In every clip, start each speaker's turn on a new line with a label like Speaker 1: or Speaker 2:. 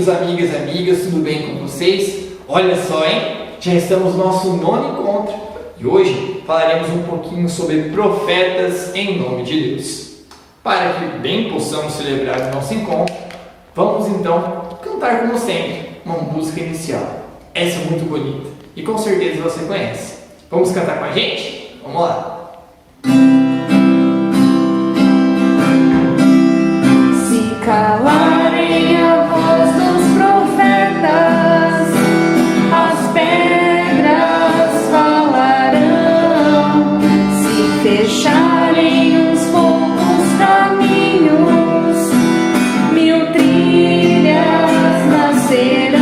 Speaker 1: queridos amigas e amigas, tudo bem com vocês? Olha só, hein? Já estamos no nosso 9º encontro e hoje falaremos um pouquinho sobre profetas em nome de Deus. Para que bem possamos celebrar o nosso encontro, vamos então cantar como sempre uma música inicial. Essa é muito bonita e com certeza você conhece. Vamos cantar com a gente? Vamos lá!
Speaker 2: Se calarem a voz dos profetas, as pedras falarão. Se fecharem os poucos caminhos, 1000 trilhas nascerão.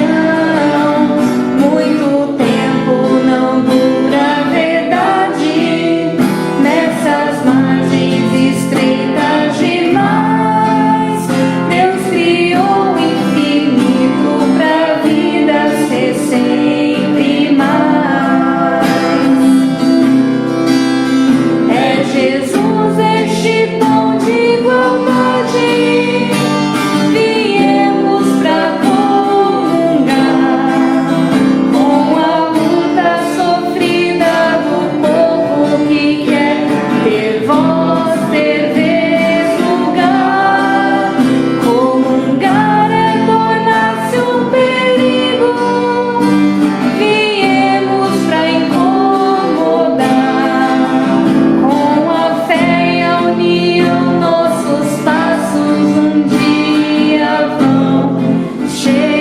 Speaker 2: Muito tempo não dura a verdade nessas margens estreitas demais. Deus criou o infinito pra vida ser sempre mais. É Jesus este pão de igualdade, viemos pra comungar com a luta sofrida do povo que quer ter voz, ter vez, lugar. Comungar é tornar-se um perigo, viemos pra incomodar. Com a fé e a união, nossos passos um dia vão chegar.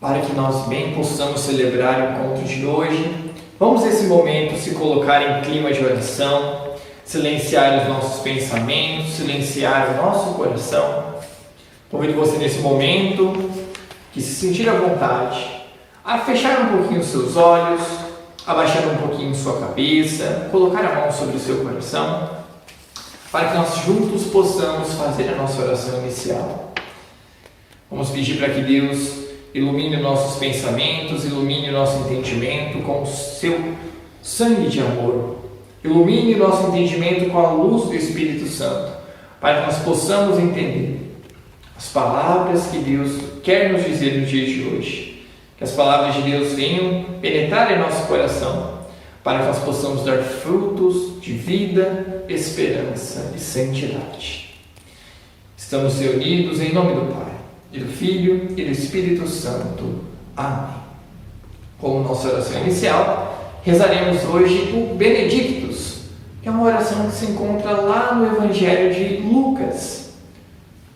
Speaker 1: Para que nós bem possamos celebrar o encontro de hoje, vamos nesse momento se colocar em clima de oração, silenciar os nossos pensamentos, silenciar o nosso coração. Convido você nesse momento, que se sentir à vontade, a fechar um pouquinho os seus olhos, abaixar um pouquinho sua cabeça, colocar a mão sobre o seu coração, para que nós juntos possamos fazer a nossa oração inicial. Vamos pedir para que Deus ilumine nossos pensamentos, ilumine o nosso entendimento com o seu sangue de amor. Ilumine o nosso entendimento com a luz do Espírito Santo, para que nós possamos entender as palavras que Deus quer nos dizer no dia de hoje. Que as palavras de Deus venham penetrar em nosso coração, para que nós possamos dar frutos de vida, esperança e santidade. Estamos reunidos em nome do Pai, e do Filho e do Espírito Santo. Amém. Como nossa oração inicial, rezaremos hoje o Benedictus, que é uma oração que se encontra lá no Evangelho de Lucas,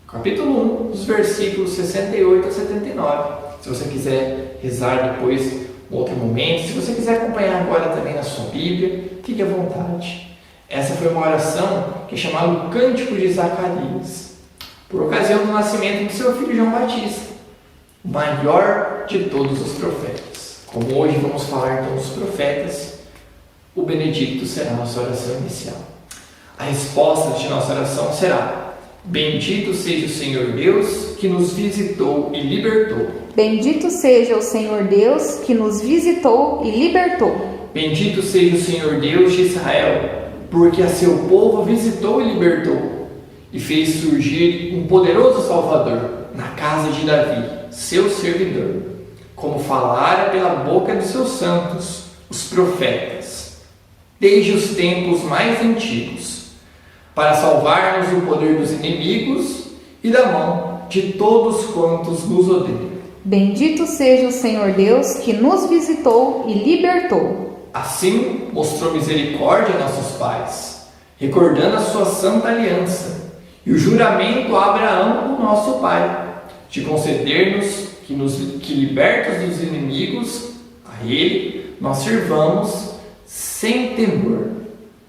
Speaker 1: capítulo 1, dos versículos 68 a 79. Se você quiser rezar depois, em outro momento, se você quiser acompanhar agora também na sua Bíblia, fique à vontade. Essa foi uma oração que é chamada o Cântico de Zacarias, por ocasião do nascimento de seu filho João Batista, o maior de todos os profetas. Como hoje vamos falar então dos profetas, o Benedicto será a nossa oração inicial. A resposta de nossa oração será: bendito seja o Senhor Deus que nos visitou e libertou.
Speaker 2: Bendito seja o Senhor Deus que nos visitou e libertou.
Speaker 1: Bendito seja o Senhor Deus de Israel, porque a seu povo visitou e libertou, e fez surgir um poderoso Salvador na casa de Davi, seu servidor, como falara pela boca dos seus santos, os profetas, desde os tempos mais antigos, para salvar-nos do poder dos inimigos e da mão de todos quantos nos odeiam.
Speaker 2: Bendito seja o Senhor Deus que nos visitou e libertou.
Speaker 1: Assim mostrou misericórdia a nossos pais, recordando a sua santa aliança e o juramento a Abraão, o nosso pai, de conceder-nos que libertos dos inimigos, a ele nós sirvamos sem temor,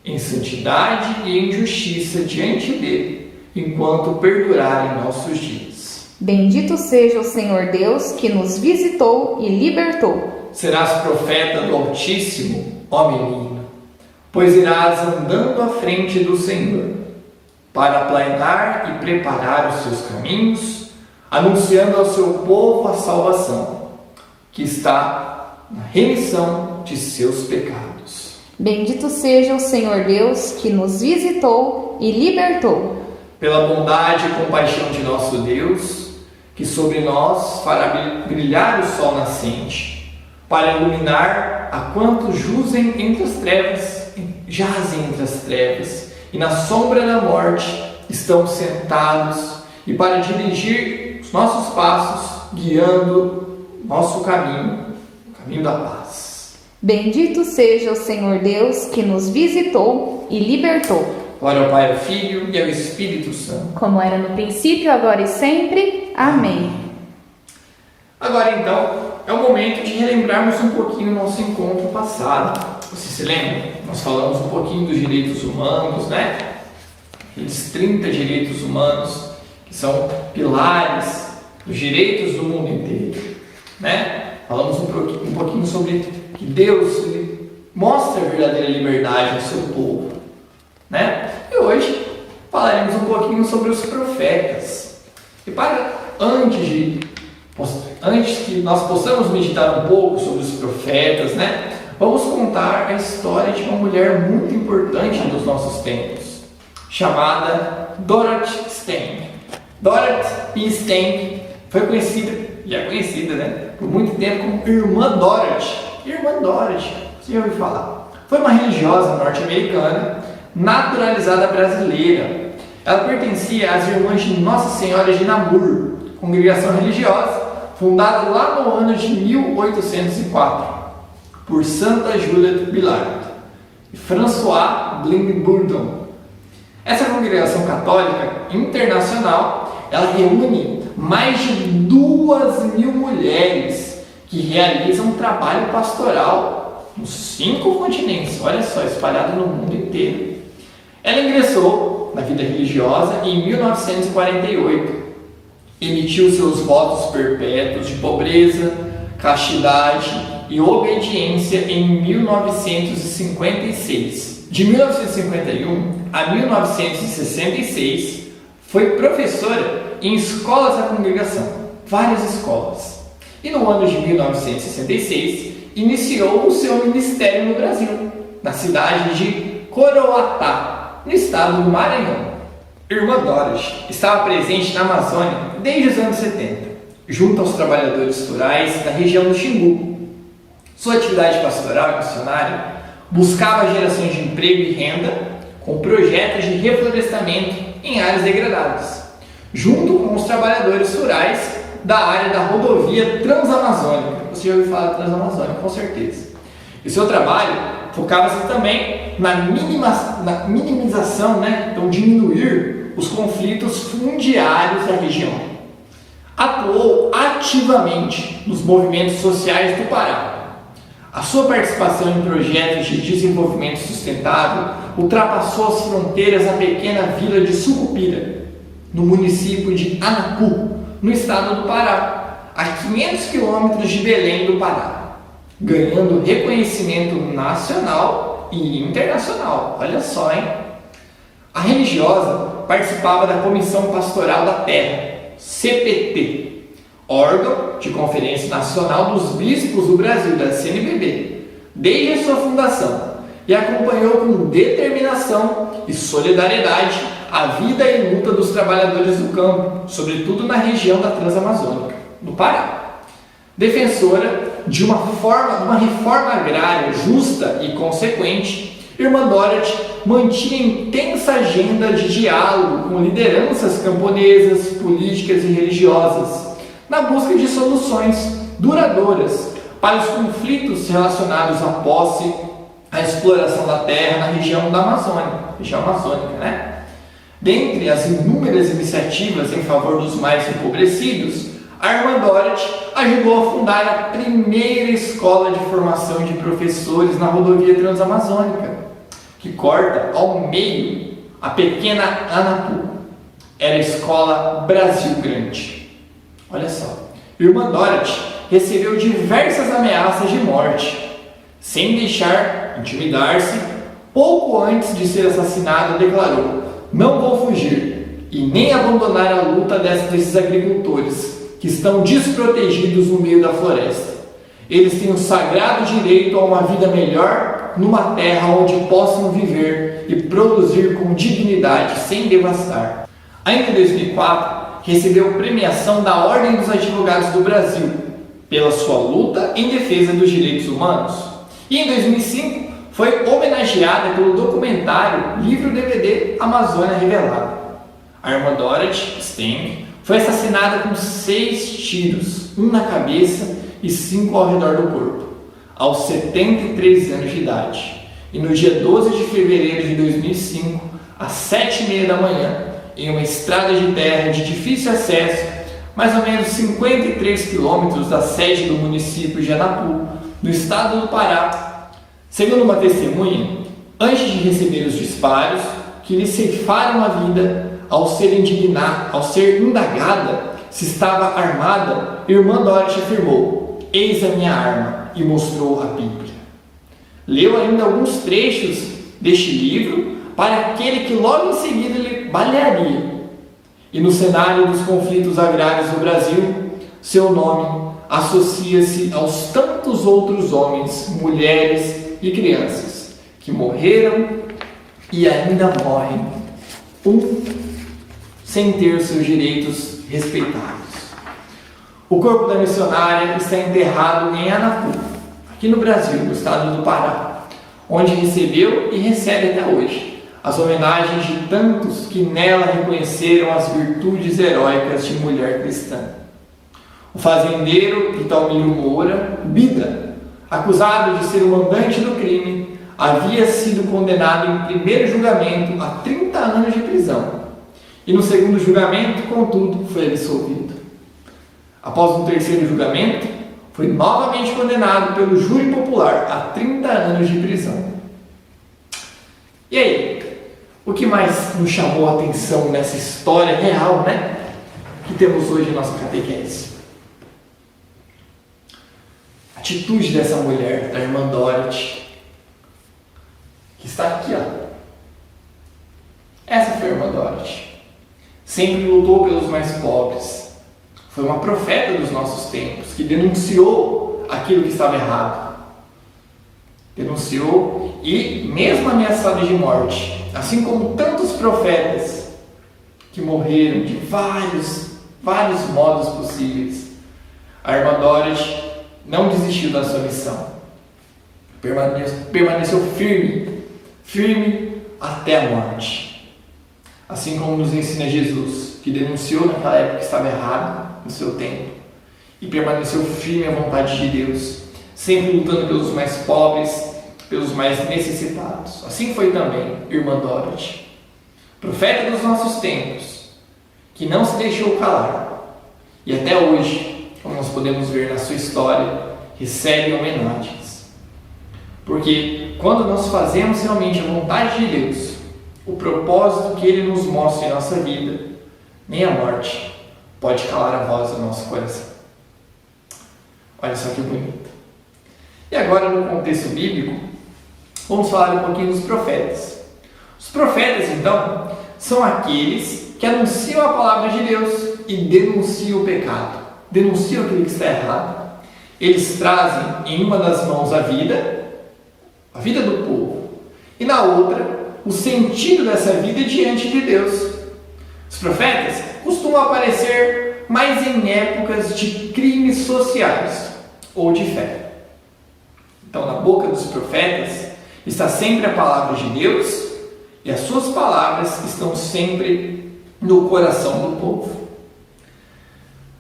Speaker 1: em santidade e em justiça diante dele, enquanto perdurarem nossos dias.
Speaker 2: Bendito seja o Senhor Deus que nos visitou e libertou.
Speaker 1: Serás profeta do Altíssimo, ó menino, pois irás andando à frente do Senhor, para aplanar e preparar os seus caminhos, anunciando ao seu povo a salvação, que está na remissão de seus pecados.
Speaker 2: Bendito seja o Senhor Deus que nos visitou e libertou.
Speaker 1: pela bondade e compaixão de nosso Deus, que sobre nós fará brilhar o sol nascente, para iluminar a quantos jazem entre as trevas, e na sombra da morte estão sentados, e para dirigir os nossos passos, guiando nosso caminho, o caminho da paz.
Speaker 2: Bendito seja o Senhor Deus que nos visitou e libertou.
Speaker 1: Glória ao Pai, ao Filho e ao Espírito Santo.
Speaker 2: Como era no princípio, agora e sempre. Amém.
Speaker 1: Agora então, é o momento de relembrarmos um pouquinho o nosso encontro passado. Você se lembra? Nós falamos um pouquinho dos direitos humanos, né? Aqueles 30 direitos humanos que são pilares dos direitos do mundo inteiro, né? Falamos um pouquinho sobre que Deus mostra a verdadeira liberdade ao seu povo, né? E hoje falaremos um pouquinho sobre os profetas. E antes que nós possamos meditar um pouco sobre os profetas, né? Vamos contar a história de uma mulher muito importante nos nossos tempos, chamada Dorothy Stein. Dorothy Stein foi conhecida, e é conhecida, né, por muito tempo como Irmã Dorothy. Irmã Dorothy, você já ouviu falar? Foi uma religiosa norte-americana, naturalizada brasileira. Ela pertencia às Irmãs de Nossa Senhora de Namur, congregação religiosa fundada lá no ano de 1804 por Santa Judith Billard e François Bling-Bourdon. Essa congregação católica internacional, ela reúne mais de 2.000 mulheres que realizam um trabalho pastoral nos 5 continentes, olha só, espalhado no mundo inteiro. Ela ingressou na vida religiosa em 1948, emitiu seus votos perpétuos de pobreza, castidade e obediência em 1956. De 1951 a 1966, foi professora em escolas da congregação, várias escolas. E no ano de 1966, iniciou o seu ministério no Brasil, na cidade de Coroatá, no estado do Maranhão. Irmã Dorothy estava presente na Amazônia desde os anos 70, junto aos trabalhadores rurais da região do Xingu. Sua atividade pastoral e missionária buscava geração de emprego e renda com projetos de reflorestamento em áreas degradadas, junto com os trabalhadores rurais da área da rodovia Transamazônica. Você já ouviu falar da Transamazônica, com certeza. E seu trabalho focava-se também na minimização, né? Então diminuir os conflitos fundiários da região. Atuou ativamente nos movimentos sociais do Pará. A sua participação em projetos de desenvolvimento sustentável ultrapassou as fronteiras da pequena vila de Sucupira, no município de Anapu, no estado do Pará, a 500 quilômetros de Belém do Pará, ganhando reconhecimento nacional e internacional. Olha só, hein? A religiosa participava da Comissão Pastoral da Terra, CPT, órgão de Conferência Nacional dos Bispos do Brasil, da CNBB, desde a sua fundação, e acompanhou com determinação e solidariedade a vida e luta dos trabalhadores do campo, sobretudo na região da Transamazônica, no Pará. Defensora de uma reforma agrária justa e consequente, Irmã Dorothy mantinha intensa agenda de diálogo com lideranças camponesas, políticas e religiosas, na busca de soluções duradouras para os conflitos relacionados à posse, à exploração da terra na região da Amazônia, região amazônica, né? Dentre as inúmeras iniciativas em favor dos mais empobrecidos, a Irmã Dorothy ajudou a fundar a primeira escola de formação de professores na rodovia Transamazônica, que corta ao meio a pequena Anapu. Era a Escola Brasil Grande. Olha só, Irmã Dorothy recebeu diversas ameaças de morte. Sem deixar intimidar-se, pouco antes de ser assassinada, declarou: "Não vou fugir e nem abandonar a luta desses agricultores que estão desprotegidos no meio da floresta. Eles têm o sagrado direito a uma vida melhor numa terra onde possam viver e produzir com dignidade, sem devastar." Ainda em 2004, recebeu premiação da Ordem dos Advogados do Brasil pela sua luta em defesa dos direitos humanos. E em 2005, foi homenageada pelo documentário livro-DVD Amazônia Revelada. A irmã Dorothy Steng foi assassinada com 6 tiros, um na cabeça e 5 ao redor do corpo, aos 73 anos de idade. E no dia 12 de fevereiro de 2005, às 7h30 da manhã, em uma estrada de terra de difícil acesso, mais ou menos 53 quilômetros da sede do município de Anapu, no estado do Pará. Segundo uma testemunha, antes de receber os disparos que lhe ceifaram a vida, ao ser indagada se estava armada, irmã Dorothy afirmou: "Eis a minha arma", e mostrou a Bíblia. Leu ainda alguns trechos deste livro para aquele que logo em seguida lhe balearia. E no cenário dos conflitos agrários do Brasil, seu nome associa-se aos tantos outros homens, mulheres e crianças que morreram e ainda morrem, sem ter seus direitos respeitados. O corpo da missionária está enterrado em Anapu, aqui no Brasil, no estado do Pará, onde recebeu e recebe até hoje as homenagens de tantos que nela reconheceram as virtudes heróicas de mulher cristã. O fazendeiro Italmiro Moura, Bida, acusado de ser o mandante do crime, havia sido condenado em primeiro julgamento a 30 anos de prisão. E no segundo julgamento, contudo, foi absolvido. Após um terceiro julgamento, foi novamente condenado pelo júri popular a 30 anos de prisão. E aí? O que mais nos chamou a atenção nessa história real, que temos hoje em nossa catequese? A atitude dessa mulher, da irmã Dorothy, que está aqui, Essa foi a irmã Dorothy. Sempre lutou pelos mais pobres. Foi uma profeta dos nossos tempos, que denunciou aquilo que estava errado. Denunciou e, mesmo ameaçada de morte, assim como tantos profetas que morreram de vários modos possíveis, a irmã Dorothy não desistiu da sua missão. Permaneceu firme até a morte. Assim como nos ensina Jesus, que denunciou naquela época que estava errado no seu tempo e permaneceu firme à vontade de Deus, sempre lutando pelos mais pobres, pelos mais necessitados. Assim foi também irmã Dorothy, profeta dos nossos tempos, que não se deixou calar e até hoje, como nós podemos ver na sua história, recebe homenagens. Porque quando nós fazemos realmente a vontade de Deus, o propósito que Ele nos mostra em nossa vida, nem a morte pode calar a voz do nosso coração. Olha só que bonito. E agora, no contexto bíblico, vamos falar um pouquinho dos profetas. Os profetas, então, são aqueles que anunciam a palavra de Deus e denunciam o pecado, denunciam aquilo que está errado. Eles trazem em uma das mãos a vida do povo, e na outra, o sentido dessa vida diante de Deus. Os profetas costumam aparecer mais em épocas de crimes sociais ou de fé. Então, na boca dos profetas está sempre a palavra de Deus e as suas palavras estão sempre no coração do povo.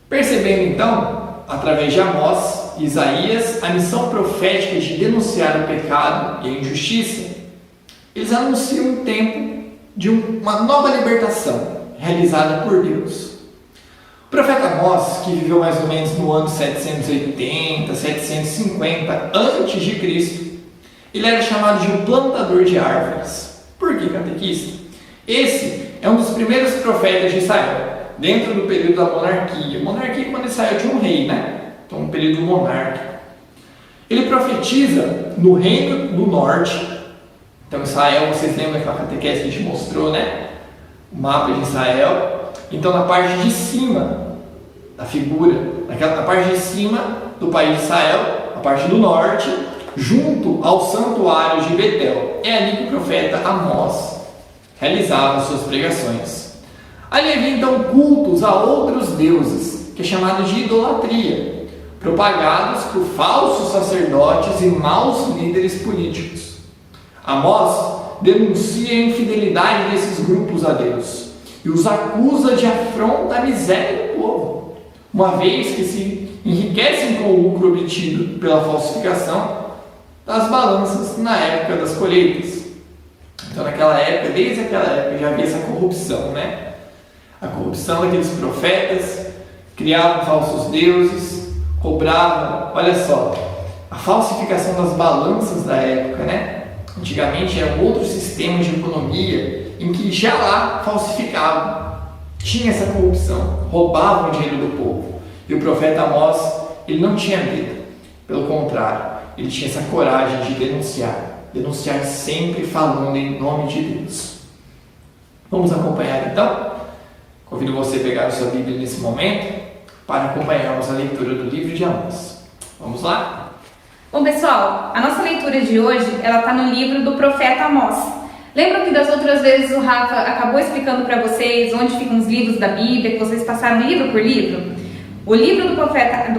Speaker 1: Percebendo então, através de Amós e Isaías, a missão profética de denunciar o pecado e a injustiça, eles anunciam um tempo de uma nova libertação realizada por Deus. O profeta Amós, que viveu mais ou menos no ano 780, 750 a.C., ele era chamado de um plantador de árvores. Por que, catequista? Esse é um dos primeiros profetas de Israel, dentro do período da monarquia. Monarquia é quando Israel tinha um rei, Então, um período monárquico. Ele profetiza no reino do norte. Então, Israel, vocês lembram daquela catequese que a gente mostrou, O mapa de Israel. Então, na parte de cima da figura, na parte de cima do país de Israel, a parte do norte, junto ao santuário de Betel. É ali que o profeta Amós realizava suas pregações. Ali havia então cultos a outros deuses, que é chamado de idolatria, propagados por falsos sacerdotes e maus líderes políticos. Amós denuncia a infidelidade desses grupos a Deus e os acusa de afronta à miséria do povo, uma vez que se enriquecem com o lucro obtido pela falsificação das balanças na época das colheitas. Então, naquela época, desde aquela época, já havia essa corrupção, né? A corrupção daqueles profetas, criavam falsos deuses, cobravam, olha só, a falsificação das balanças da época, né? Antigamente era um outro sistema de economia em que já lá falsificavam, tinha essa corrupção, roubavam o dinheiro do povo. E o profeta Amós, ele não tinha medo, pelo contrário, ele tinha essa coragem de denunciar sempre falando em nome de Deus. Vamos acompanhar então? Convido você a pegar a sua Bíblia nesse momento para acompanharmos a leitura do livro de Amós. Vamos lá?
Speaker 2: Bom, pessoal, a nossa leitura de hoje, ela está no livro do profeta Amós. Lembram que das outras vezes o Rafa acabou explicando para vocês onde ficam os livros da Bíblia, que vocês passaram livro por livro? O livro do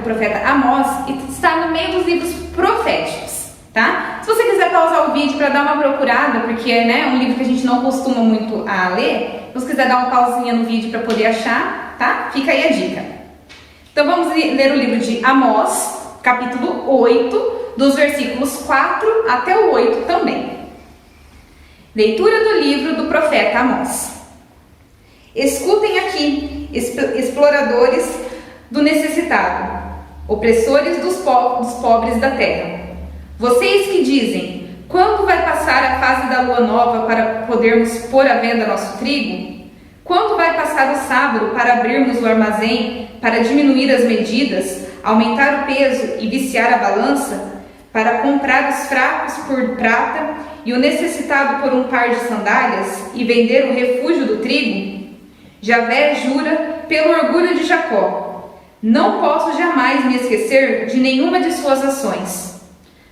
Speaker 2: profeta Amós está no meio dos livros proféticos, tá? Se você quiser pausar o vídeo para dar uma procurada, porque é um livro que a gente não costuma muito a ler, se você quiser dar uma pausinha no vídeo para poder achar, tá? Fica aí a dica. Então vamos ler o livro de Amós, capítulo 8, dos versículos 4 até o 8 também. Leitura do livro do profeta Amós. Escutem aqui, exploradores do necessitado, opressores dos pobres da terra. Vocês que dizem, quando vai passar a fase da lua nova para podermos pôr à venda nosso trigo? Quando vai passar o sábado para abrirmos o armazém, para diminuir as medidas, aumentar o peso e viciar a balança, para comprar os fracos por prata e o necessitado por um par de sandálias e vender o refúgio do trigo? Javé jura pelo orgulho de Jacó: não posso jamais me esquecer de nenhuma de suas ações.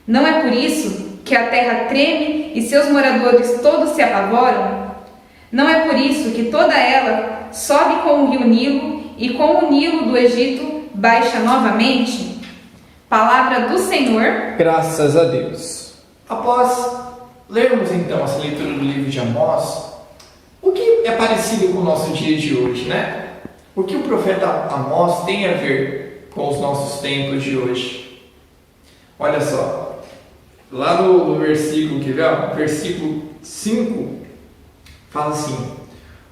Speaker 2: Não é por isso que a terra treme e seus moradores todos se apavoram? Não é por isso que toda ela sobe com o rio Nilo e com o Nilo do Egito baixa novamente? Palavra do Senhor.
Speaker 1: Graças a Deus. Após lermos então essa leitura do livro de Amós, o que é parecido com o nosso dia de hoje, né? O que o profeta Amós tem a ver com os nossos tempos de hoje? Olha só, lá no versículo, quer ver? Versículo 5, fala assim: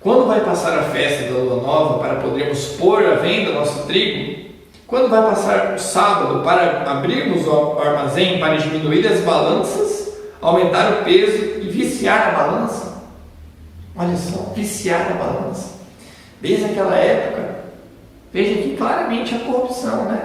Speaker 1: quando vai passar a festa da lua nova para podermos pôr à venda nosso trigo? Quando vai passar o sábado para abrirmos o armazém, para diminuir as balanças, aumentar o peso e viciar a balança? Olha só, viciar a balança. Desde aquela época, veja aqui claramente a corrupção, né?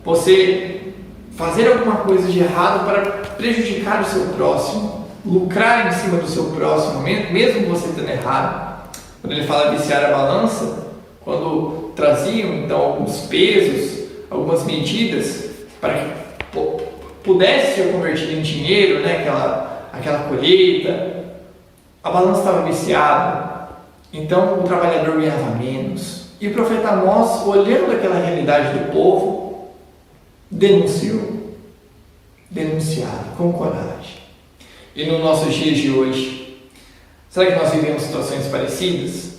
Speaker 1: Você fazer alguma coisa de errado para prejudicar o seu próximo, lucrar em cima do seu próximo, mesmo você estando errado. Quando ele fala viciar a balança, quando traziam então alguns pesos, algumas medidas para que pudesse ser convertido em dinheiro, né? aquela colheita, a balança estava viciada, então o trabalhador ganhava menos. E o profeta Amós, olhando aquela realidade do povo, denunciava com coragem. E nos nossos dias de hoje, será que nós vivemos situações parecidas?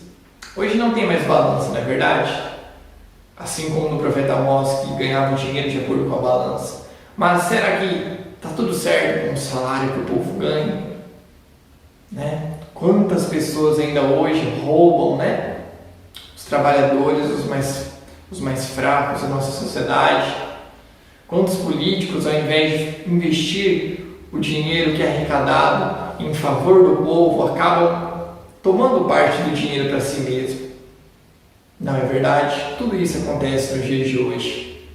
Speaker 1: Hoje não tem mais balança, não é verdade? Assim como no profeta Amós, que ganhava o dinheiro de acordo com a balança. Mas será que está tudo certo com o salário que o povo ganha? Né? Quantas pessoas ainda hoje roubam, né? Os trabalhadores, os mais fracos da nossa sociedade? Quantos políticos, ao invés de investir o dinheiro que é arrecadado em favor do povo, acabam tomando parte do dinheiro para si mesmo? Não é verdade? Tudo isso acontece nos dias de hoje.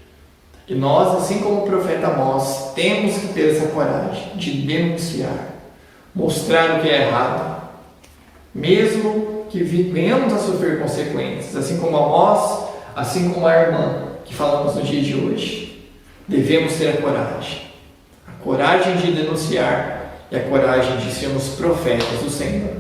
Speaker 1: E nós, assim como o profeta Amós, temos que ter essa coragem de denunciar, mostrar o que é errado, mesmo que venhamos a sofrer consequências, assim como Amós, assim como a irmã que falamos no dia de hoje. Devemos ter a coragem de denunciar e a coragem de sermos profetas do Senhor.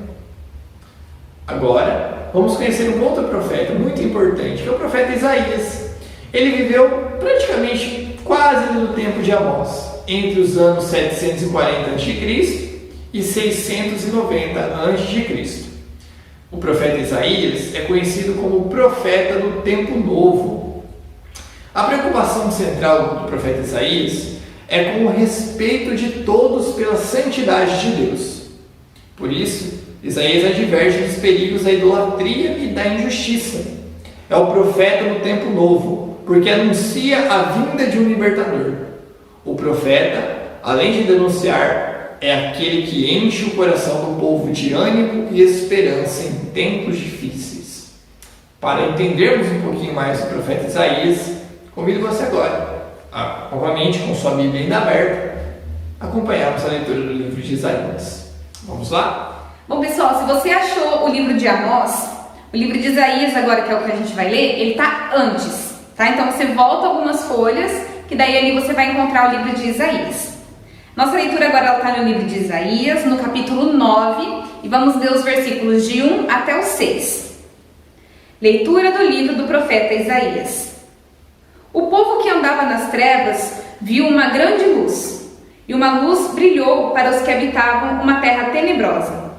Speaker 1: Agora, vamos conhecer um outro profeta muito importante, que é o profeta Isaías. Ele viveu praticamente quase no tempo de Amós, entre os anos 740 a.C. e 690 a.C. O profeta Isaías é conhecido como o profeta do tempo novo. A preocupação central do profeta Isaías é com o respeito de todos pela santidade de Deus. Por isso, Isaías adverte dos perigos da idolatria e da injustiça. É o profeta do tempo novo, porque anuncia a vinda de um libertador. O profeta, além de denunciar, é aquele que enche o coração do povo de ânimo e esperança em tempos difíceis. Para entendermos um pouquinho mais do profeta Isaías, convido você agora, novamente com sua Bíblia ainda aberta, a acompanharmos a leitura do livro de Isaías. Vamos lá?
Speaker 2: Bom, pessoal, se você achou o livro de Amós, o livro de Isaías, agora que é o que a gente vai ler, ele está antes, tá? Então você volta algumas folhas, que daí ali você vai encontrar o livro de Isaías. Nossa leitura agora está no livro de Isaías, no capítulo 9, e vamos ler os versículos de 1 até o 6. Leitura do livro do profeta Isaías. O povo que andava nas trevas viu uma grande luz, e uma luz brilhou para os que habitavam uma terra tenebrosa.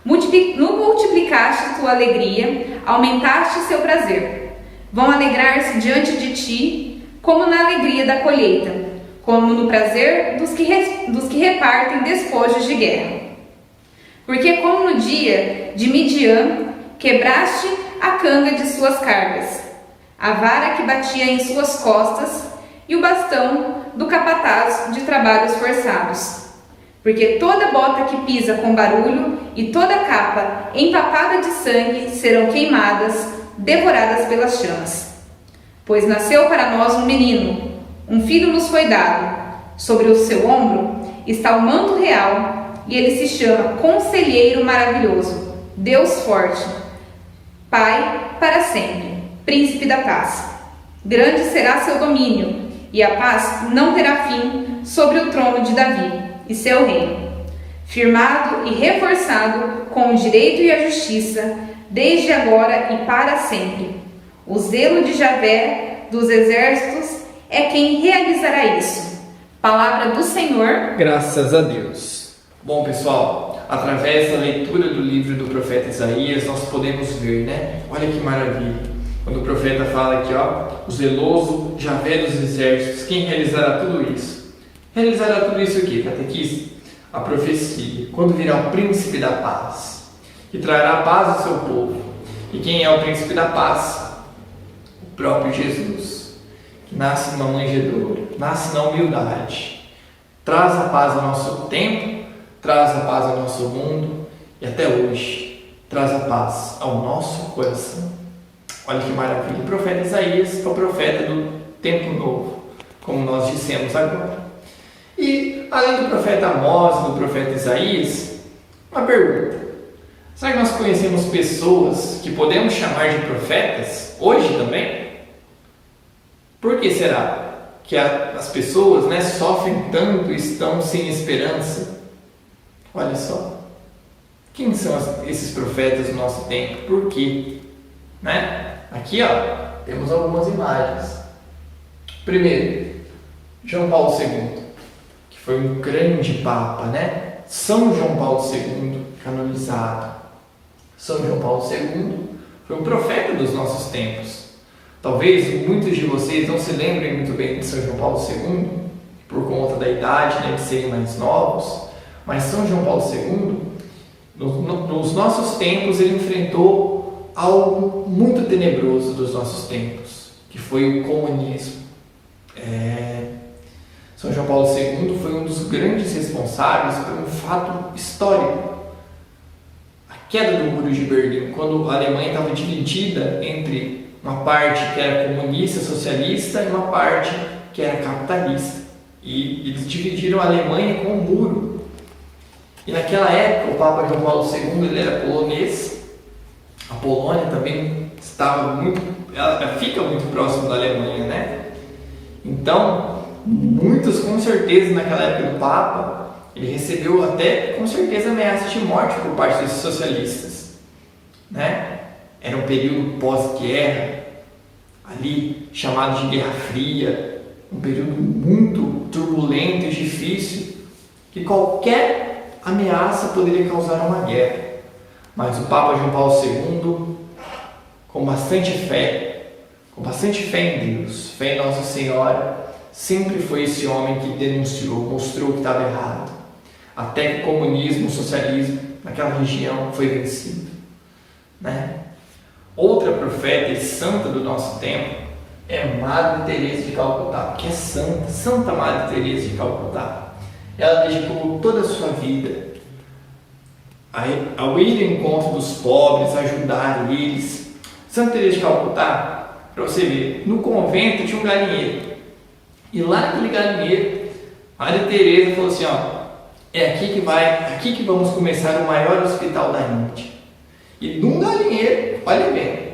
Speaker 2: Multiplicaste tua alegria, aumentaste seu prazer. Vão alegrar-se diante de ti, como na alegria da colheita, como no prazer dos que repartem despojos de guerra. Porque como no dia de Midian, quebraste a canga de suas cargas, a vara que batia em suas costas e o bastão do capataz de trabalhos forçados. Porque toda bota que pisa com barulho e toda capa empapada de sangue serão queimadas, devoradas pelas chamas. Pois nasceu para nós um menino, um filho nos foi dado. Sobre o seu ombro está o manto real, e ele se chama Conselheiro Maravilhoso, Deus Forte, Pai para sempre, Príncipe da Paz. Grande será seu domínio, e a paz não terá fim sobre o trono de Davi e seu reino, firmado e reforçado com o direito e a justiça, desde agora e para sempre. O zelo de Javé dos exércitos é quem realizará isso. Palavra do Senhor.
Speaker 1: Graças a Deus. Bom, pessoal, através da leitura do livro do profeta Isaías, nós podemos ver, né? Olha que maravilha. Quando o profeta fala aqui, ó, o zeloso Javé dos exércitos, quem realizará tudo isso? Realizará tudo isso aqui, catequista? A profecia. Quando virá o príncipe da paz, que trará paz ao seu povo. E quem é o príncipe da paz? O próprio Jesus, que nasce numa manjedoura, nasce na humildade, traz a paz ao nosso tempo, traz a paz ao nosso mundo e até hoje traz a paz ao nosso coração. Olha que maravilha. O profeta Isaías é o profeta do tempo novo, como nós dissemos agora. E além do profeta Amós e do profeta Isaías, uma pergunta: será que nós conhecemos pessoas que podemos chamar de profetas hoje também? Por que será que as pessoas, né, sofrem tanto e estão sem esperança? Olha só, quem são esses profetas do nosso tempo? Por quê? Né? Aqui, ó, temos algumas imagens. Primeiro, João Paulo II, que foi um grande papa, né? São João Paulo II, canonizado. São João Paulo II foi um profeta dos nossos tempos. Talvez muitos de vocês não se lembrem muito bem de São João Paulo II, por conta da idade, né, de serem mais novos, mas São João Paulo II, nos nossos tempos, ele enfrentou algo muito tenebroso dos nossos tempos, que foi o comunismo. São João Paulo II foi um dos grandes responsáveis por um fato histórico: a queda do Muro de Berlim, quando a Alemanha estava dividida entre uma parte que era comunista, socialista, e uma parte que era capitalista. E eles dividiram a Alemanha com um muro. E naquela época, o Papa João Paulo II ele era polonês. A Polônia também ela fica muito próximo da Alemanha, né? Então, muitos com certeza naquela época do Papa, ele recebeu até com certeza ameaças de morte por parte desses socialistas, né? Era um período pós-guerra, ali chamado de Guerra Fria, um período muito turbulento e difícil, que qualquer ameaça poderia causar uma guerra. Mas o Papa João Paulo II, com bastante fé em Deus, fé em Nossa Senhora, sempre foi esse homem que denunciou, mostrou que estava errado, até que o comunismo, o socialismo naquela região foi vencido, né? Outra profeta e santa do nosso tempo é Madre Teresa de Calcutá, que é Santa Madre Teresa de Calcutá. Ela dedicou toda a sua vida ao ir ao encontro dos pobres, ajudar eles. Santa Teresa de Calcutá, para você ver, no convento tinha um galinheiro. E lá naquele galinheiro, Madre Teresa falou assim, é aqui que vamos começar o maior hospital da Índia. E num galinheiro, olha bem,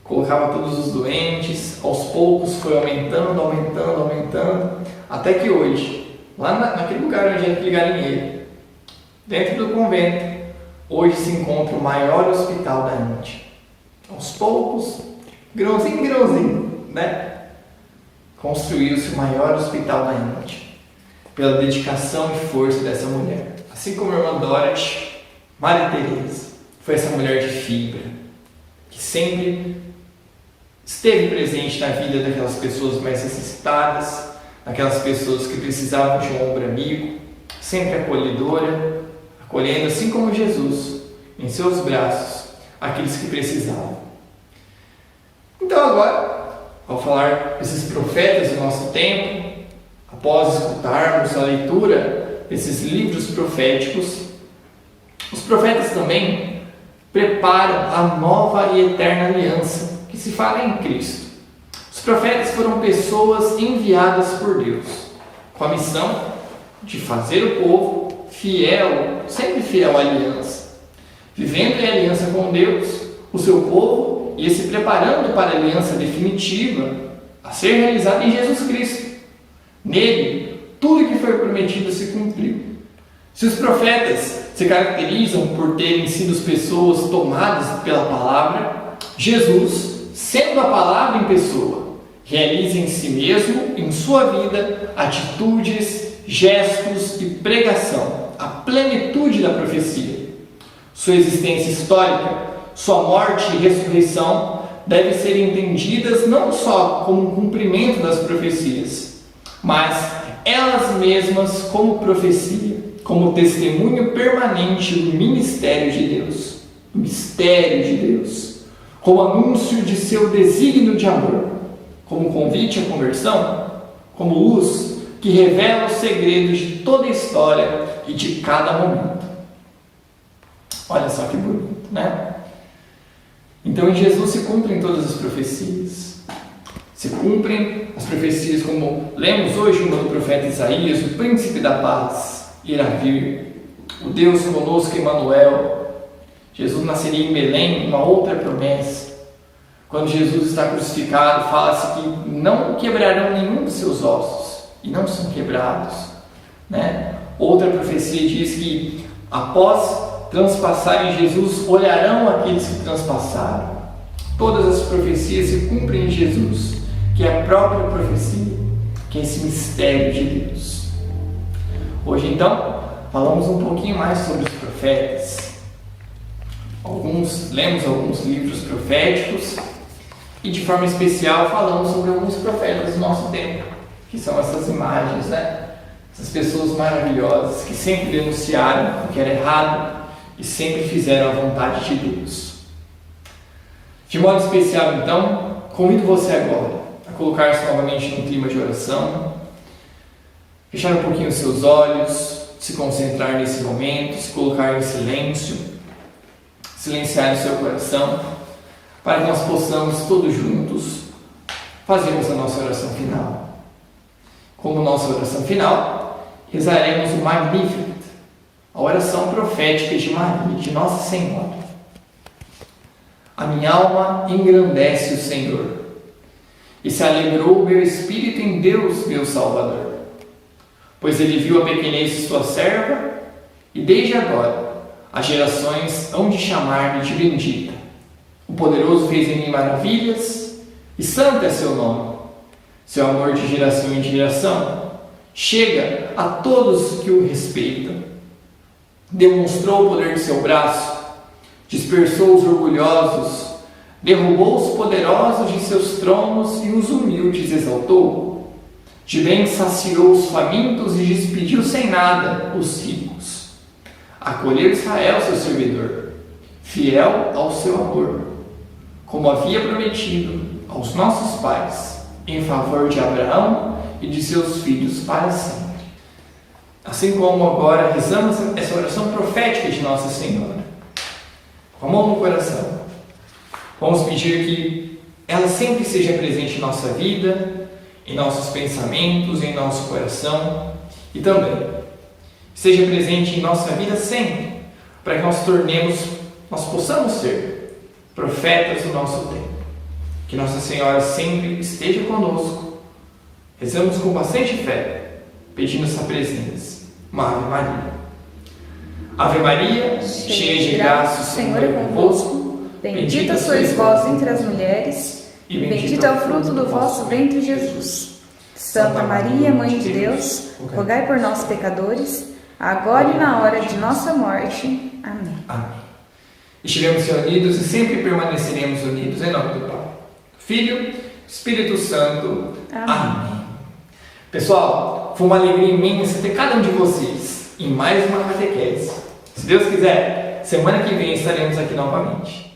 Speaker 1: colocava todos os doentes, aos poucos foi aumentando, até que hoje, lá naquele lugar onde é aquele galinheiro, dentro do convento, hoje se encontra o maior hospital da Índia. Aos poucos, grãozinho em grãozinho, né? Construiu-se o maior hospital da Índia, pela dedicação e força dessa mulher. Assim como a irmã Dorothy, Madre Teresa foi essa mulher de fibra, que sempre esteve presente na vida daquelas pessoas mais necessitadas, daquelas pessoas que precisavam de um ombro amigo, sempre acolhedora, acolhendo assim como Jesus, em seus braços, aqueles que precisavam. Então agora, ao falar desses profetas do nosso tempo, após escutarmos a leitura desses livros proféticos, os profetas também preparam a nova e eterna aliança que se fala em Cristo. Os profetas foram pessoas enviadas por Deus, com a missão de fazer o povo fiel, sempre fiel à aliança, vivendo em aliança com Deus, o seu povo, e se preparando para a aliança definitiva a ser realizada em Jesus Cristo. Nele, tudo que foi prometido se cumpriu. Se os profetas se caracterizam por terem sido pessoas tomadas pela palavra, Jesus, sendo a palavra em pessoa, realiza em si mesmo, em sua vida, atitudes, gestos e pregação, a plenitude da profecia. Sua existência histórica, sua morte e ressurreição devem ser entendidas não só como um cumprimento das profecias, mas elas mesmas como profecia, como testemunho permanente do ministério de Deus, do mistério de Deus, como anúncio de seu desígnio de amor, como convite à conversão, como luz que revela os segredos de toda a história e de cada momento. Olha só que bonito, né? Então em Jesus se cumprem todas as profecias. Se cumprem as profecias como lemos hoje uma do profeta Isaías, o príncipe da paz irá vir, o Deus conosco, Emmanuel. Jesus nasceria em Belém, uma outra promessa. Quando Jesus está crucificado, fala-se que não quebrarão nenhum dos seus ossos, e não são quebrados, né? Outra profecia diz que após transpassarem Jesus, olharão aqueles que transpassaram. Todas as profecias se cumprem em Jesus, que é a própria profecia, que é esse mistério de Deus. Hoje então, falamos um pouquinho mais sobre os profetas. Lemos alguns livros proféticos e de forma especial falamos sobre alguns profetas do nosso tempo, que são essas imagens, né? Essas pessoas maravilhosas que sempre denunciaram o que era errado e sempre fizeram a vontade de Deus. De modo especial então, convido você agora a colocar-se novamente num clima de oração, fechar um pouquinho os seus olhos, se concentrar nesse momento, se colocar em silêncio, silenciar o seu coração, para que nós possamos todos juntos fazermos a nossa oração final. Como nossa oração final, rezaremos o Magnificat, a oração profética de Maria, de Nossa Senhora. A minha alma engrandece o Senhor, e se alegrou o meu espírito em Deus, meu Salvador, pois ele viu a pequenez de sua serva, e desde agora as gerações hão de chamar-me de bendita. O poderoso fez em mim maravilhas, e santo é seu nome. Seu amor de geração em geração chega a todos que o respeitam. Demonstrou o poder de seu braço, dispersou os orgulhosos, derrubou os poderosos de seus tronos e os humildes exaltou. De bem saciou os famintos e despediu sem nada os ricos. Acolheu Israel, seu servidor, fiel ao seu amor, como havia prometido aos nossos pais, em favor de Abraão e de seus filhos para sempre. Assim como agora rezamos essa oração profética de Nossa Senhora, com a mão no coração, vamos pedir que ela sempre seja presente em nossa vida, em nossos pensamentos, em nosso coração, e também seja presente em nossa vida sempre, para que nós possamos ser profetas do nosso tempo. Que Nossa Senhora sempre esteja conosco. Rezamos com bastante fé, pedindo essa presença. Uma Ave Maria. Ave Maria, cheia de graça, o Senhor é convosco.
Speaker 3: Bendita sois vós entre as mulheres, e bendito é o fruto do vosso ventre, Jesus. Santa Maria, Mãe de Deus, rogai por nós, pecadores, agora e na hora de nossa morte. Amém.
Speaker 1: Amém. Estivemos reunidos e sempre permaneceremos unidos em nome do Pai, do Filho, do Espírito Santo. Amém. Pessoal, foi uma alegria imensa ter cada um de vocês em mais uma catequese. Se Deus quiser, semana que vem estaremos aqui novamente.